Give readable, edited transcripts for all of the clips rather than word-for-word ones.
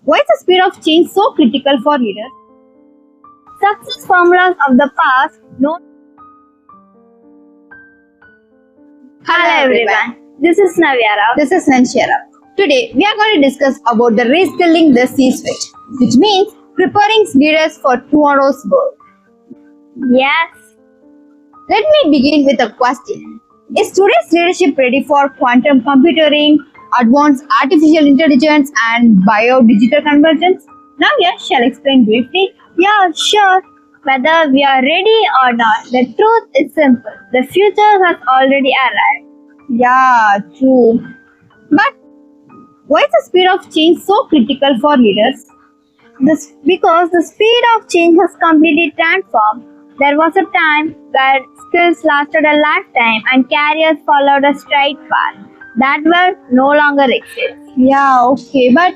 Why is the speed of change so critical for leaders? Success formulas of the past no. Hello everyone, this is Navyara. This is Nanshara. Today we are going to discuss about the reskilling the C-suite, which means preparing leaders for tomorrow's world. Yes. Let me begin with a question. Is today's leadership ready for quantum computing, advanced artificial intelligence and bio-digital convergence? Navya shall explain briefly. Yeah, sure. Whether we are ready or not, the truth is simple. The future has already arrived. Yeah, true. But why is the speed of change so critical for leaders? Because the speed of change has completely transformed. There was a time where skills lasted a lifetime and careers followed a straight path. That world no longer exists. Yeah, okay, but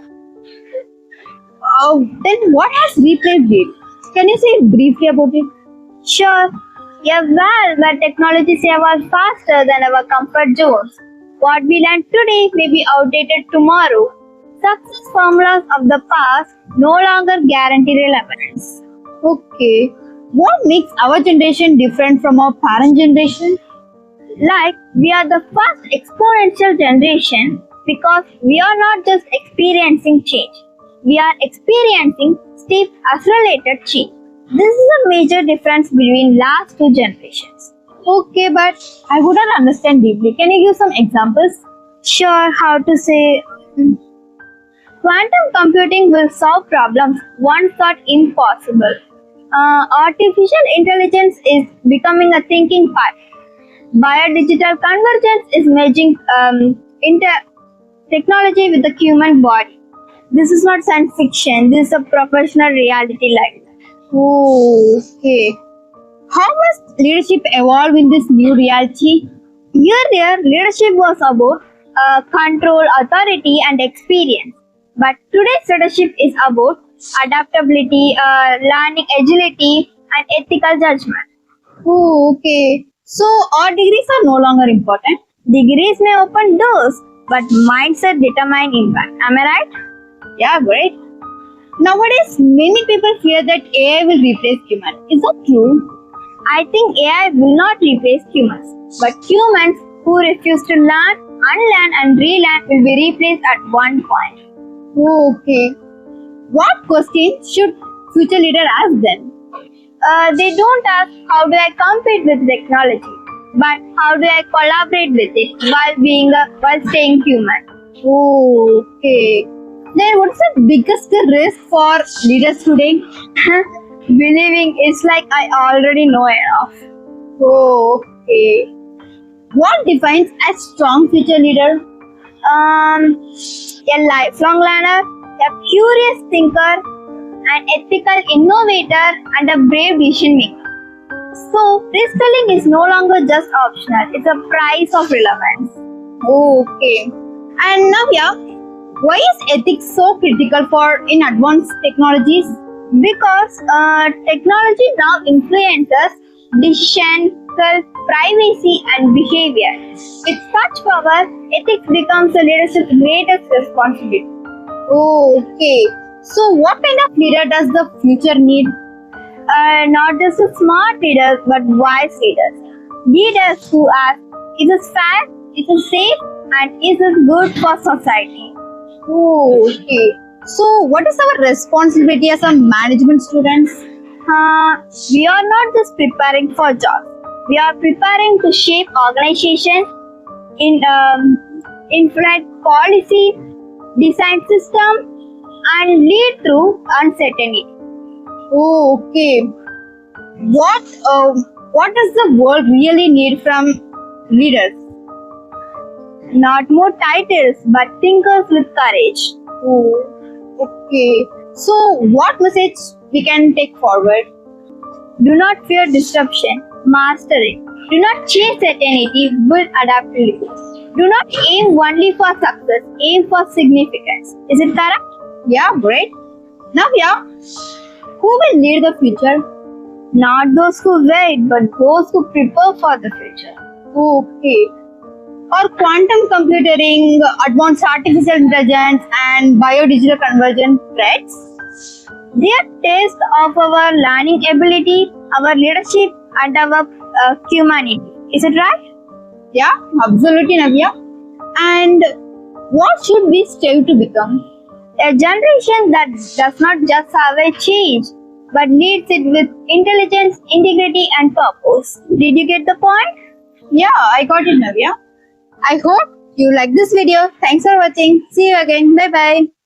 then what has replaced it? Can you say briefly about it? Sure, a world where technologies evolve faster than our comfort zones. What we learn today may be outdated tomorrow. Success formulas of the past no longer guarantee relevance. Okay. What makes our generation different from our parent generation? Like, we are the first exponential generation because we are not just experiencing change. We are experiencing steep accelerated change. This is a major difference between last two generations. Okay, but I wouldn't understand deeply. Can you give some examples? Sure, how to say. Quantum computing will solve problems once thought impossible. Artificial intelligence is becoming a thinking part. Biodigital convergence is merging technology with the human body. This is not science fiction. This is a professional reality like that. Oh, okay. How must leadership evolve in this new reality? Earlier, leadership was about control, authority, and experience. But today's leadership is about adaptability, learning agility, and ethical judgment. Oh, okay. So, our degrees are no longer important. Degrees may open doors, but mindset determine impact. Am I right? Yeah, great. Nowadays, many people fear that AI will replace humans. Is that true? I think AI will not replace humans, but humans who refuse to learn, unlearn, and relearn will be replaced at one point. Oh, okay. What questions should future leader ask then? They don't ask how do I compete with technology, but how do I collaborate with it while staying human. Oh, okay. Then what's the biggest risk for leaders today? Believing it's like I already know enough. Oh, okay. What defines a strong future leader? A lifelong learner, a curious thinker, an ethical innovator, and a brave decision maker. So, reskilling is no longer just optional, it's a price of relevance. Oh, okay. And Navya, why is ethics so critical for in advanced technologies? Because technology now influences decision, privacy, and behavior. With such power, ethics becomes the leadership's greatest responsibility. Oh, okay. So, what kind of leader does the future need? Not just the smart leaders, but wise leaders. Leaders who ask, is this fair, is this safe, and is this good for society? Oh, okay. So, what is our responsibility as a management students? We are not just preparing for jobs. We are preparing to shape organizations, influence policies, design systems, and lead through uncertainty. Oh, okay. What does the world really need from leaders? Not more titles, but thinkers with courage. Oh, okay. So, what message we can take forward? Do not fear disruption, master it. Do not chase certainty, build adaptability. Do not aim only for success, aim for significance. Is it correct? Yeah, great. Navya, who will lead the future? Not those who wait, but those who prepare for the future. Okay. or quantum computing, advanced artificial intelligence, and biodigital convergence threats? They are tests of our learning ability, our leadership, and our humanity. Is it right? Yeah, absolutely, Navya. And what should we strive to become? A generation that does not just have a change, but needs it with intelligence, integrity, and purpose. Did you get the point? Yeah, I got it, Navya. I hope you like this video. Thanks for watching. See you again. Bye bye.